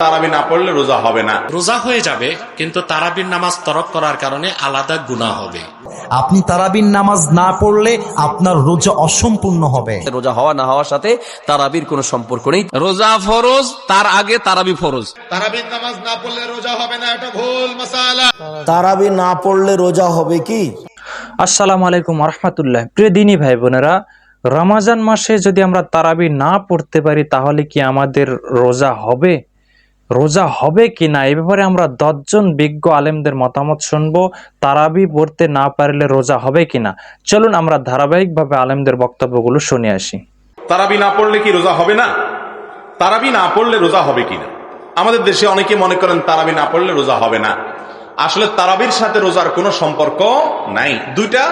তারাবি না পড়লে রোজা হবে না। রোজা হয়ে যাবে, কিন্তু তারাবির নামাজ তরক করার কারণে আলাদা গুনাহ হবে। আপনি তারাবির নামাজ না পড়লে আপনার রোজা অসম্পূর্ণ হবে। রোজা হওয়া না হওয়ার সাথে তারাবির কোনো সম্পর্ক নেই। রোজা ফরজ, তার আগে তারাবি ফরজ। তারাবির নামাজ না পড়লে রোজা হবে না, এটা ভুল মাসালা। তারাবি না পড়লে রোজা হবে কি? আসসালামু আলাইকুম রাহমাতুল্লাহ। প্রিয় দিনী ভাই বোনেরা, রমজান মাসে যদি আমরা তারাবি না পড়তে পারি তাহলে কি আমাদের রোজা হবে? রোজা হবে কি না, এ ব্যাপারে আমরা 10 জন বিজ্ঞ আলেমদের মতামত শুনবো। তারাবি পড়তে না পারলে রোজা হবে কিনা, চলুন আমরা ধারাবাহিকভাবে আলেমদের বক্তব্যগুলো শুনে আসি। তারাবি না পড়লে কি রোজা হবে না? তারাবি না পড়লে রোজা হবে কিনা? আমাদের দেশে অনেকে মনে করেন তারাবি না পড়লে রোজা হবে না। আসলে তারাবির সাথে রোজার কোনো সম্পর্ক নাই। দুইটা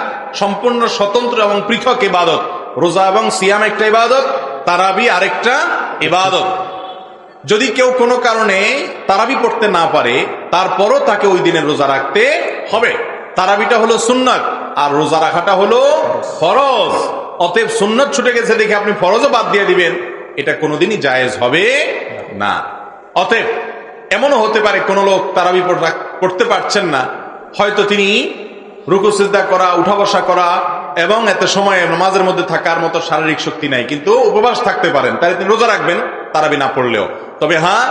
সম্পূর্ণ স্বতন্ত্র এবং পৃথক ইবাদত। রোজা এবং সিয়াম একটা ইবাদত, তারাবি আরেকটা ইবাদত। যদি কেউ কোনো কারণে তারাবি পড়তে না পারে, তারপরও তাকে ওই দিনের রোজা রাখতে হবে। তারাবিটা হলো সুন্নাত আর রোজা রাখাটা হলো ফরজ। অতএব সুন্নাত ছুটে গেছে দেখে আপনি ফরজও বাদ দিয়ে দিবেন, এটা কোনোদিনই জায়েজ হবে না। অতএব এমনও হতে পারে কোন লোক তারাবি পড়তে পারছেন না, হয়তো তিনি রুকু সিজদা করা, উঠা বসা করা এবং এত সময় নামাজের মধ্যে থাকার মতো শারীরিক শক্তি নাই, কিন্তু উপবাস থাকতে পারেন, তাই তিনি রোজা রাখবেন তারাবি না পড়লেও। তবে হ্যাঁ,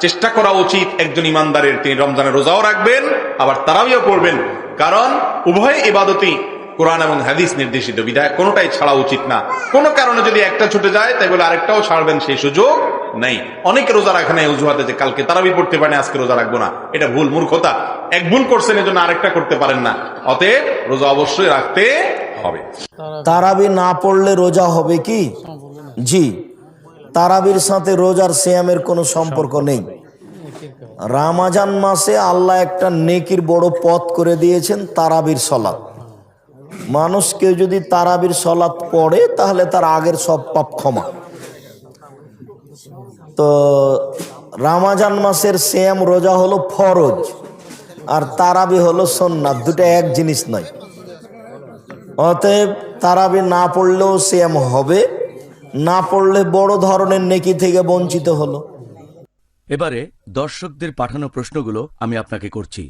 চেষ্টা করা উচিত একজন ইমানদারের, তিনি রমজানের রোজাও রাখবেন আবার তারাবিও পড়বেন, কারণ উভয় ইবাদতই কোরআন এবং হাদিস নির্দেশিত, বিধায় কোনোটাই ছাড়া উচিত না। কোনো কারণে যদি একটা ছুটে যায় তাই বলে আরেকটাও ছাড়বেন সেই সুযোগ নেই। অনেকে রোজা রাখে না অজুহাতে যে কালকে তারাবি পড়তে পারেন, আজকে রোজা রাখবো না। এটা ভুল, মূর্খতা। এক ভুল করছেন এজন্য আরেকটা করতে পারেন না, অতএব রোজা অবশ্যই রাখতে হবে। তারাবি না পড়লে রোজা হবে কি? জি, তারাবির সাথে রোজার সিয়ামের কোনো সম্পর্ক নেই। রমজান মাসে আল্লাহ একটা নেকির বড় পথ করে দিয়েছেন, তারাবির সলাত। মানুষ কেউ যদি তারাবির সলাত পড়ে তাহলে তার আগের সব পাপ ক্ষমা। তো রমজান মাসের সিয়াম রোজা হলো ফরজ আর তারাবি হলো সুন্নাত, দুটো এক জিনিস নয়। অতএব তারাবি না পড়লেও সিয়াম হবে, না পড়লে বড় ধরনের নেকি থেকে বঞ্চিত হলো। এবারে দর্শকদের পাঠানো প্রশ্নগুলো আমি আপনাকে করছি।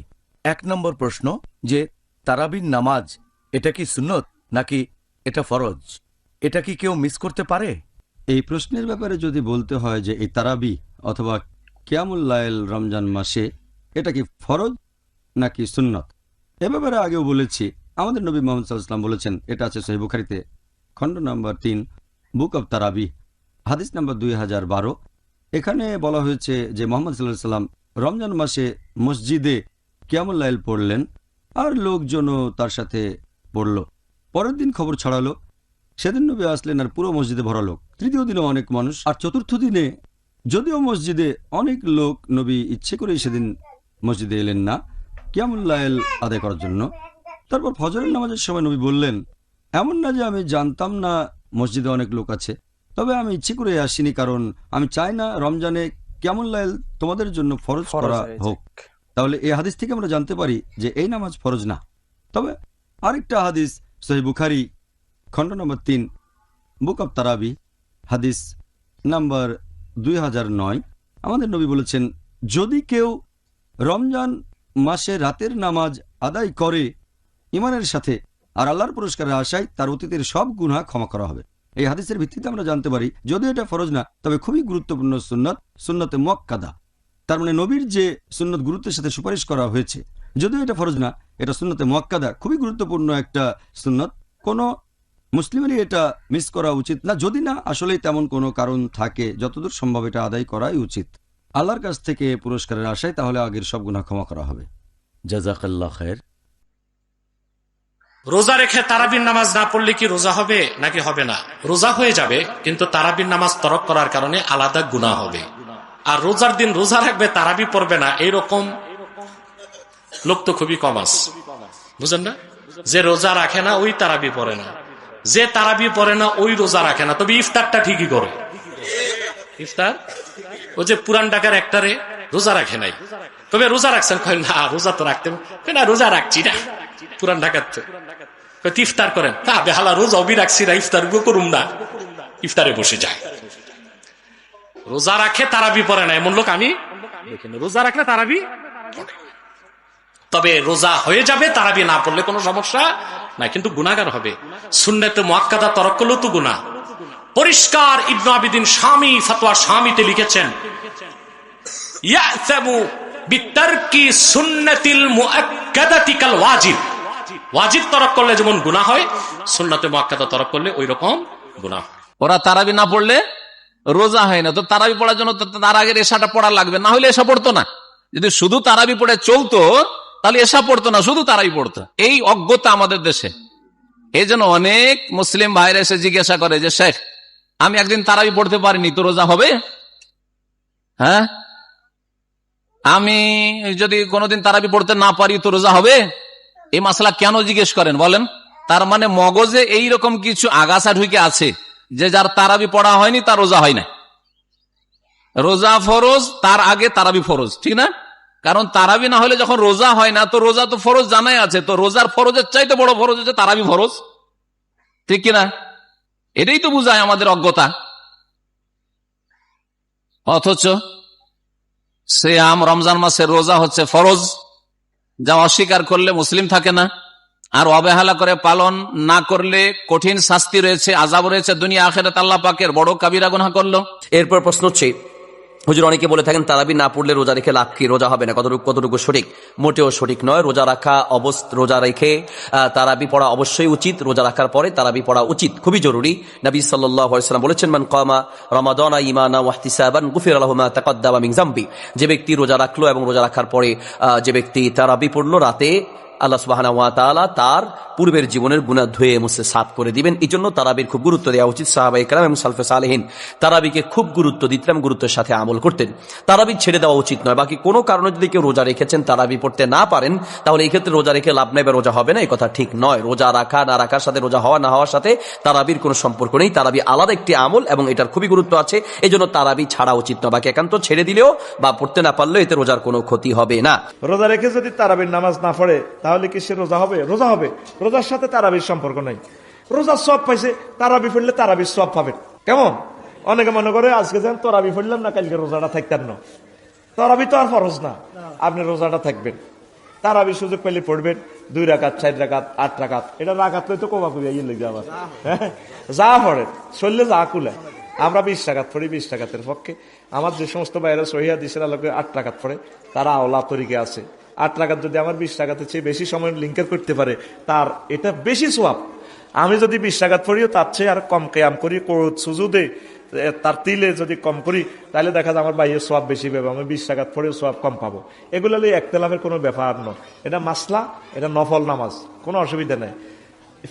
1 নম্বর প্রশ্ন, যে তারাবির নামাজ এটা কি সুন্নত নাকি এটা ফরজ? এটা কি কেউ মিস করতে পারে? এই প্রশ্নের ব্যাপারে যদি বলতে হয় যে এই তারাবি অথবা কিয়ামুল লাইল রমজান মাসে এটা কি ফরজ নাকি সুন্নত, এ ব্যাপারে আগেও বলেছি। আমাদের নবী মুহাম্মদ সাল্লাল্লাহু আলাইহি ওয়াসাল্লাম বলেছেন, এটা আছে সহিহ বুখারীতে, খণ্ড নম্বর 3, বুক অব তারাবি, হাদিস নম্বর 2012। এখানে বলা হয়েছে যে মুহাম্মদ সাল্লাল্লাহু আলাইহি ওয়াসাল্লাম রমজান মাসে মসজিদে কিয়ামুল লাইল পড়লেন আর লোকজনও তার সাথে পড়ল। পরের দিন খবর ছড়ালো, সেদিন নবী আসলেন আর পুরো মসজিদে ভরা লোক। তৃতীয় দিনও অনেক মানুষ, আর চতুর্থ দিনে যদিও মসজিদে অনেক লোক, নবী ইচ্ছে করেই সেদিন মসজিদে এলেন না কিয়ামুল লাইল আদায় করার জন্য। তারপর ফজরের নামাজের সময় নবী বললেন, এমন না যে আমি জানতাম না মসজিদে অনেক লোক আছে, তবে আমি ইচ্ছে করে আসিনি, কারণ আমি চাই না রমজানে কিয়ামুল লাইল তোমাদের জন্য ফরজ করা হোক। তাহলে এই হাদিস থেকে আমরা জানতে পারি যে এই নামাজ ফরজ না। তবে আরেকটা হাদিস সহিহ বুখারী, খণ্ড নম্বর 3, বুক অব তারাবি, হাদিস নাম্বার 2009। আমাদের নবী বলেছেন, যদি কেউ রমজান মাসে রাতের নামাজ আদায় করে ঈমানের সাথে আর আল্লাহর পুরস্কারের আশায়, তার অতীতের সব গুনাহ ক্ষমা করা হবে। এই হাদিসের ভিত্তিতে আমরা জানতে পারি, যদিও এটা ফরজ না তবে খুবই গুরুত্বপূর্ণ সুন্নত, সুন্নতে মুআক্কাদা। তার মানে নবীর যে সুন্নত গুরুত্বের সাথে সুপারিশ করা হয়েছে, যদিও এটা ফরজ না, এটা সুন্নতে মুআক্কাদা, খুবই গুরুত্বপূর্ণ একটা সুন্নত। কোনো মুসলিমেরই এটা মিস করা উচিত না, যদি না আসলেই তেমন কোনো কারণ থাকে। যতদূর সম্ভব এটা আদায় করাই উচিত আল্লাহর কাছ থেকে পুরস্কারের আশায়, তাহলে আগের সব গুনাহ ক্ষমা করা হবে। জাযাকাল্লাহ খায়ের। রোজা রেখে তারাবির নামাজ না পড়লে কি রোজা হবে নাকি হবে না? রোজা হয়ে যাবে, কিন্তু তারাবির নামাজ তরক করার কারণে আলাদা গুনাহ হবে। আর রোজার দিন রোজা রাখবে, তারাবি পড়বে না, এইরকম লোক তো খুবই কম আছে, বুঝেন না? যে রোজা রাখে না ওই তারাবি পড়ে না, যে তারাবি পড়ে না ওই রোজা রাখে না, তবে ইফতারটা ঠিকই করে। ইফতার ও যে পুরান ঢাকার একটারে রোজা রাখে নাই, তবে রোজা রাখছেন, কয় না রোজা তো রাখতে, না রোজা রাখছি না। পুরান ঢাকার ইফতার করেন, না বেহালা রোজা অবি রাখছি না, ইফতার করুম না, ইফতারে বসে যায়। রোজা রাখে তারাবি পড়ে না, এমন লোক আমি দেখেন, রোজা রাখলে তারাবি পড়ে। তবে রোজা হয়ে যাবে তারাবি না পড়লে কোনো সমস্যা নাই, কিন্তু গুনাহগার হবে। সুন্নাতে মুআক্কাদা তরক করলেও তো গুনাহ। পরিষ্কার ইবনে আবিদিন শামী ফতোয়া শামীতে লিখেছেন, ইয়াসামু বিতারকি সুন্নাতিল মুআক্কাদাতি কাল ওয়াজিব। ওয়াজিব তরক করলে যেমন গুনাহ হয়, সুন্নাতে মুআক্কাদা তরক করলে ওই রকম গুনাহ হয়। ওরা তারাবি না পড়লে রোজা হয় না, তো তারাবি পড়ার জন্য তার আগের এশাটা পড়া লাগবে, না হলে এশা পড়তো না। যদি শুধু তারাবি পড়ে চলতো তাহলে এশা পড়তো না, শুধু তারাবি পড়তো। এই অজ্ঞতা আমাদের দেশে। এই জন্য অনেক মুসলিম ভাইরা এসে জিজ্ঞাসা করে যে শেখ, আমি একদিন তারাবি পড়তে পারিনি, তো রোজা হবে? হ্যাঁ, আমি যদি কোনোদিন তারাবি পড়তে না পারি তো রোজা হবে? এই মাসলা কেন জিজ্ঞেস করেন বলেন? তার মানে মগজে এইরকম কিছু আগাছা ঢুকে আছে যে যার তারাবি পড়া হয়নি তার রোজা হয় না। রোজা ফরজ, তার আগে তারাবি ফরজ, ঠিক না? কারণ তারাবি না হলে যখন রোজা হয় না, তো রোজা তো ফরজ জানাই আছে, তো রোজার ফরজের চাইতে বড় ফরজ হচ্ছে তারাবি ফরজ, ঠিক কিনা? এটাই তো বুঝায় আমাদের অজ্ঞতা। অথচ সিয়াম, রমজান মাসের রোজা হচ্ছে ফরজ, যা অস্বীকার করলে মুসলিম থাকে না। আর অবহেলা করে পালন না করলে কঠিন শাস্তি রয়েছে, আযাব রয়েছে দুনিয়া আখিরাতে, আল্লাহ পাকের বড় কাবিরা গুনাহ করলো। এরপর প্রশ্ন হচ্ছে, হুজুর অনেকে বলে থাকেন তারাবি না পড়লে রোজা রেখে লাভ কি, রোজা হবে না, কতটুকু সঠিক? মোটেও সঠিক নয়। রোজা রেখে তারাবি পড়া অবশ্যই উচিত। রোজা রাখার পরে তারাবি পড়া উচিত, খুবই জরুরি। নবী সাল্লাল্লাহু আলাইহি ওয়াসাল্লাম বলেছেন, মান কামা রমাদানা ঈমানান ওয়া ইহতিসাবান গুফিরা লাহু মা তাকাদ্দামা মিন যামবি। যে ব্যক্তি রোজা রাখলো এবং রোজা রাখার পরে যে ব্যক্তি তারাবি পড়লো রাতে, আল্লাহ সুবহানাহু ওয়া তাআলা তার পূর্বের জীবনের গুনাহ ধুয়ে মুছে সাফ করে দিবেন। এই জন্য তারাবির খুব গুরুত্ব দেওয়া উচিত। সাহাবায়ে কেরাম এবং সালফে সালেহিন তারাবিকে খুব গুরুত্ব দিতেন, গুরুত্বের সাথে আমল করতেন। তারাবি ছেড়ে দেওয়া উচিত নয়। বাকি কোনো কারণে যদি কেউ রোজা রেখেছেন, তারাবি পড়তে না পারেন, তাহলে এই ক্ষেত্রে রোজা রেখে লাভ নাই বা রোজা হবে না, এই কথা ঠিক নয়। রোজা রাখা না রাখার সাথে, রোজা হওয়া না হওয়ার সাথে তারাবির কোনো সম্পর্ক নেই। তারাবি আলাদা একটি আমল এবং এটার খুবই গুরুত্ব আছে। এই জন্য তারাবি ছাড়া উচিত নয়। বাকি একান্ত ছেড়ে দিলেও বা পড়তে না পারলেও এতে রোজার কোনো ক্ষতি হবে না। রোজা রেখে যদি তারাবির নামাজ না পড়ে তাহলে কি সে রোজা হবে? রোজা হবে। রোজার সাথে তারাবির সম্পর্ক নাই। রোজার সওয়াব পাইছে, তারাবি পড়লে তারাবির সওয়াব পাবেন। কেমন? অনেকে মনে করে আজকে যেন তারাবি পড়লাম না, কালকে রোজাটা থাকতেন না। তারাবি তো আর ফরজ না, আপনি রোজাটা থাকবেন। তারাবি সুযোগ পেলে পড়বেন, 2 রাকাত, 4 রাকাত, 8 রাকাত। এটা রাকাত তো কমা করি লেগে আবার যা পড়েন চললে যা কুলে। আমরা 20 রাকাত পড়ি, 20 রাকাতের পক্ষে। আমার যে সমস্ত বাইরে সহিহ হাদিসের আলোকে 8 রাকাত পড়ে, তারা আওলা তরিকে আছে। 8 রাকাত যদি আমার 20 রাকাতের চেয়ে বেশি সময় লিঙ্কের করতে পারে, তার এটা বেশি সওয়াব। আমি যদি 20 রাকাত পড়িও তার চেয়ে আর কম কিয়াম করি, সুজুদে তার তিলে যদি কম করি, তাহলে দেখা যায় আমার বাইয়ের সওয়াব বেশি পাবো, আমি 20 রাকাত পড়েও সওয়াব কম পাবো। এগুলো একতলাফের কোনো ব্যাপার নয়। এটা মাসলা, এটা নফল নামাজ, কোনো অসুবিধা নেই।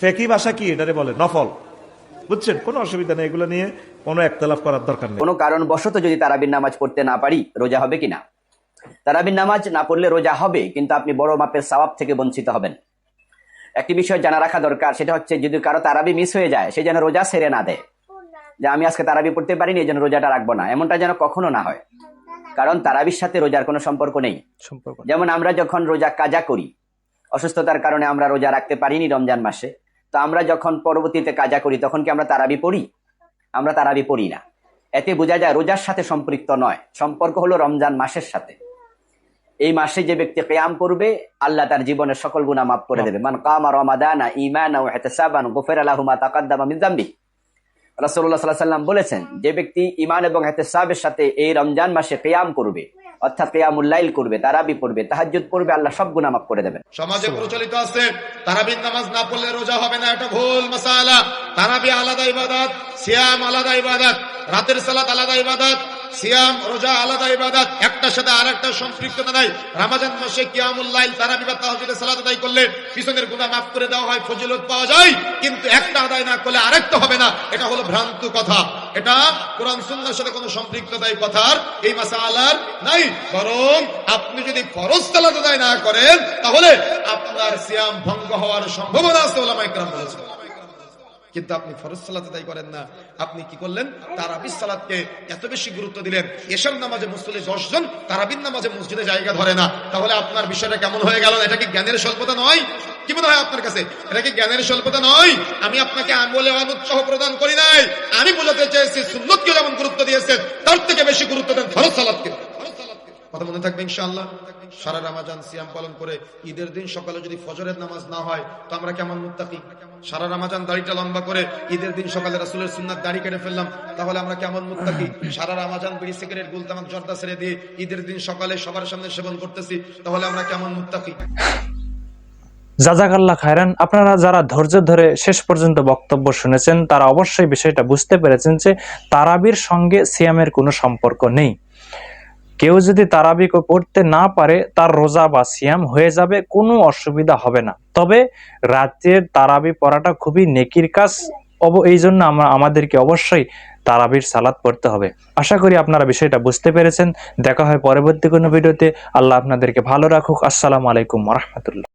ফেকি ভাষা কি এটারে বলে? নফল, বুঝছেন? কোনো অসুবিধা নেই, এগুলো নিয়ে কোনো একতলাফ করার দরকার নেই। কোনো কারণবশত যদি তারাবির নামাজ পড়তে না পারি, রোজা হবে কিনা? তারাবির নামাজ না পড়লে রোজা হবে, কিন্তু আপনি বড় মাপের সওয়াব থেকে বঞ্চিত হবেন। একটি বিষয় জানা রাখা দরকার, সেটা হচ্ছে যদি কারো তারাবি মিস হয়ে যায়, সে যেন রোজা ছেড়ে না দেয়, যে আমি আজকে তারাবি পড়তে পারিনি এই জন্য রোজাটা রাখবো না, এমনটা যেন কখনো না হয়। কারণ তারাবির সাথে রোজার কোনো সম্পর্ক নেই। যেমন আমরা যখন রোজা কাজা করি, অসুস্থতার কারণে আমরা রোজা রাখতে পারিনি রমজান মাসে, তো আমরা যখন পরবর্তীতে কাজা করি তখন কি আমরা তারাবি পড়ি? আমরা তারাবি পড়ি না। এতে বোঝা যায় রোজার সাথে সম্পৃক্ত নয়, সম্পর্ক হলো রমজান মাসের সাথে। এই মাসে যে ব্যক্তি কিয়াম করবে, আল্লাহ তার জীবনের সকল গুনাহ মাফ করে দেবে। মান কামা রমাদানা ঈমানান ওয়া ইহতিসাবান গুফিরা লাহু মা তাকাদ্দামা মিন যামবি। রাসূলুল্লাহ সাল্লাল্লাহু আলাইহি ওয়াসাল্লাম বলেছেন, যে ব্যক্তি ঈমান এবং ইহতিসাবের সাথে এই রমজান মাসে কিয়াম করবে, অর্থাৎ কিয়ামুল লাইল করবে, তারাবি পড়বে, তাহাজ্জুদ পড়বে, আল্লাহ সব গুনাহ মাফ করে দেবেন। সমাজে প্রচলিত আছে তারাবির নামাজ না পড়লে রোজা হবে না, এটা ভুল মাসালা। তারাবি আলাদা ইবাদত, সিয়াম আলাদা ইবাদত, রাতের সালাত আলাদা ইবাদত, সিয়াম রোজা আলাদা ইবাদত, একটার সাথে আরেকটা সম্পৃক্ততা নাই। রমজান মাসে কিয়ামুল লাইল, তারাবি বা তাহাজ্জুদের সালাত আদায় করলে পিছনের গুনাহ মাফ করে দেওয়া হয়, ফজিলত পাওয়া যায়, কিন্তু একটা আদায় না করলে আরেকটা হবে না, এটা হলো ভ্রান্ত কথা। এটা কোরআন সুন্নাহর সাথে কোনো সম্পৃক্ততা এই কথার, এই মাসালার নাই। বরং আপনি যদি ফরজ সালাত আদায় না করেন, তাহলে আপনার সিয়াম ভঙ্গ হওয়ার সম্ভাবনা আছে, উলামায়ে কেরাম বলেছেন। কিন্তু আপনি ফরজ সালাত আদায় করেন না, আপনি কি করলেন? তারাবির সালাতকে এত বেশি গুরুত্ব দিলেন। এশার নামাজে মুসল্লি 10 জন, তারাবির নামাজে মসজিদে জায়গা ধরে না, তাহলে আপনার বিষয়টা কেমন হয়ে গেল? এটা কি জ্ঞানের স্বল্পতা নয়? কি মনে হয় আপনার কাছে? এটা কি জ্ঞানের স্বল্পতা নয়? আমি আপনাকে আমলে অনুৎসাহ প্রদান করি নাই, আমি বোঝাতে চেয়েছি সুন্নতকে যেমন গুরুত্ব দিয়েছেন, তার থেকে বেশি গুরুত্ব দেন ফরজ সালাতকে। কথা মনে থাকবে ইনশাআল্লাহ। সারা রমাজান সিয়াম পালন করে ঈদের দিন সকালে যদি ফজরের নামাজ না হয় তো আমরা কেমন মুত্তাকি? সারা রমাজান দাড়িটা লম্বা করে ঈদের দিন সকালে রাসূলের সুন্নাত দাড়ি কেটে ফেললাম, তাহলে আমরা কেমন মুত্তাকি? সারা রমাজান বিড়ি সিগারেট গুল তামাক জর্দা ছেড়ে দিয়ে ঈদের দিন সকালে সবার সামনে সেবন করতেছি, তাহলে আমরা কেমন মুত্তাকি? জাযাকাল্লাহ খায়রান। আপনারা যারা ধৈর্য ধরে শেষ পর্যন্ত বক্তব্য শুনেছেন তারা অবশ্যই বিষয়টা বুঝতে পেরেছেন যে তারাবির সঙ্গে সিয়ামের কোনো সম্পর্ক নেই। কেউ যদি তারাবি পড়তে না পারে তার রোজা বা সিয়াম হয়ে যাবে, কোনো অসুবিধা হবে না। তবে রাতের তারাবি পড়াটা খুবই নেকির কাজ, এই জন্য আমাদেরকে অবশ্যই তারাবির সালাত পড়তে হবে। আশা করি আপনারা বিষয়টা বুঝতে পেরেছেন। দেখা হয় পরবর্তী কোনো ভিডিওতে। আল্লাহ আপনাদেরকে ভালো রাখুক। আসসালামু আলাইকুম ওয়া রাহমাতুল্লাহ।